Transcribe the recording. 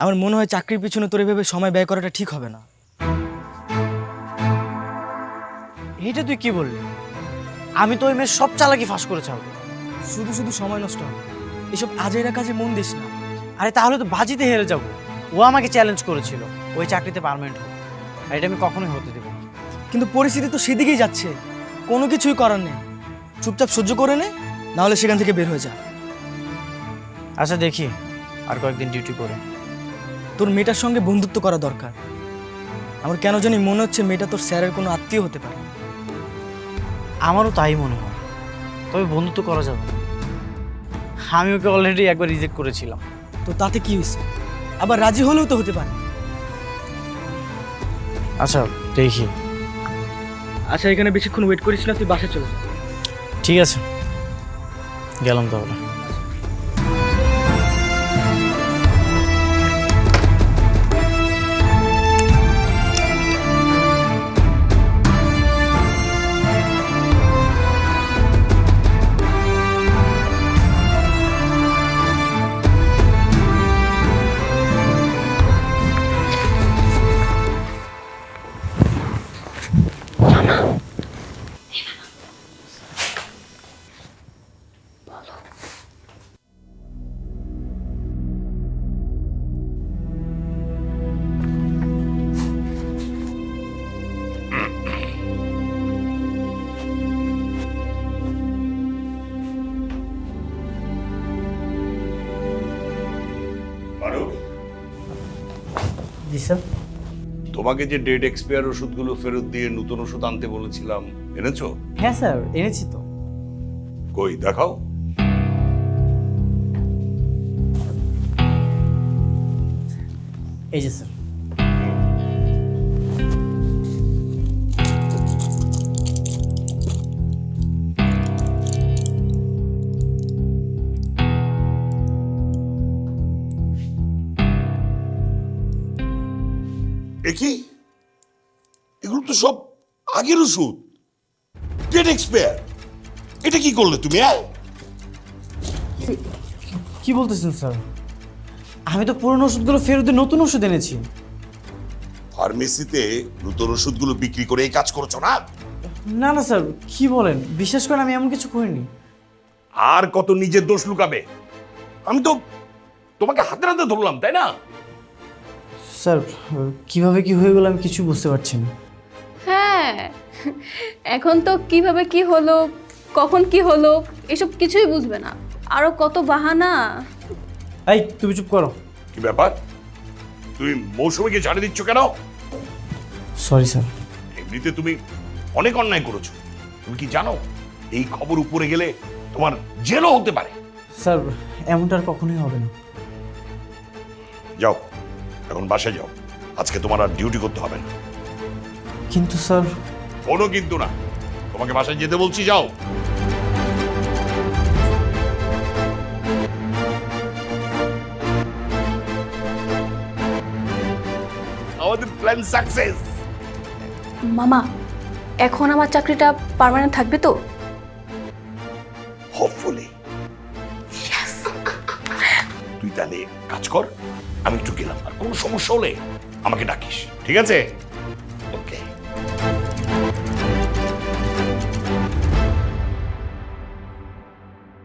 আমার মনে হয় চাকরির পিছনে তোর এভাবে সময় ব্যয় করাটা ঠিক হবে না। এইটা তুই কি বললি? আমি তো ওই মেয়ের সব চালাকি ফাঁস করে ছাড়বো। শুধু শুধু সময় নষ্ট হবে, এসব আজেরা কাজে মন দিস না। আরে তাহলে তো বাজিতে হেরে যাব। ও আমাকে চ্যালেঞ্জ করেছিল ওই চাকরিতে পার্মানেন্ট হোক, আর এটা আমি কখনোই হতে দেবো না। কিন্তু পরিস্থিতি তো সেদিকেই যাচ্ছে, কোনো কিছুই করার নেই। চুপচাপ সহ্য করে নে, না হলে সেখান থেকে বের হয়ে যা। আচ্ছা দেখি আর কয়েকদিন ডিউটি করে। তোর মেয়েটার সঙ্গে বন্ধুত্ব করা দরকার। আমার কেন জানি মনে হচ্ছে মেয়েটা তোর স্যারের কোনো আত্মীয় হতে পারে। আমারও তাই মনে হয়, তবে বন্ধুত্ব করা যাবে না। আমি ওকে অলরেডি একবার রিজেক্ট করেছিলাম। তো তাতে কি হয়েছে? আবার রাজি হলেও তো হতে পারে। আচ্ছা দেখি। আচ্ছা, এখানে বেশিক্ষণ ওয়েট করিস না, তুই বাসায় চলে যা। ঠিক আছে, গেলাম তাহলে। ফারুক, জি স্যার। তোমাকে যে ডেট এক্সপায়ার ওষুধগুলো ফেরত দিয়ে নতুন ওষুধ আনতে বলেছিলাম, এনেছো? হ্যাঁ স্যার, এনেছি তো। কই দেখাও। এই যে স্যার। কি এগুলো তো সব আগের ওষুধ, ডেট এক্সপায়ার। এটা কি করলে তুমি? কি বলতেছেন স্যার? আমি তো পুরনো ওষুধগুলো ফেরত দিয়ে নতুন ওষুধ এনেছি। ফার্মেসিতে নতুন ওষুধগুলো বিক্রি করে এই কাজ করছো না? না না স্যার, কি বলেন? বিশ্বাস করেন আমি এমন কিছু করিনি। আর কত নিজের দোষ লুকাবে? আমি তো তোমাকে হাতে হাতে ধরলাম, তাই না? স্যার কিভাবে কি হয়ে গেল আমি কিছু বুঝতে পারছি না। হ্যাঁ, এখন তো কিভাবে কি হলো, কখন কি হলো, এসব কিছুই বুঝবে না। আরো কত বাহানা। এই তুমি চুপ করো। কি ব্যাপার, তুমি মৌসুমীকে ছাড়ে দিচ্ছ কেন? Sorry sir. এমনিতে তুমি অনেক অন্যায় করেছো। তুমি কি জানো এই খবর উপরে গেলে তোমার জেলও হতে পারে? স্যার এমনটা আর কখনোই হবে না। যাও, এখন বাসায় যাও। আজকে তোমার আর ডিউটি করতে হবে না। কিন্তু স্যার। কোনো কিন্তু না, তোমাকে বাসায় যেতে বলছি, যাও। আমাদের প্ল্যান সাকসেস। মামা, এখন আমার চাকরিটা পার্মানেন্ট থাকবে তো? হোপফুলি। তুই তাহলে কাজ কর, আমি একটু গেলাম। আর কোনো সমস্যা হলে আমাকে ডাকিস, ঠিক আছে?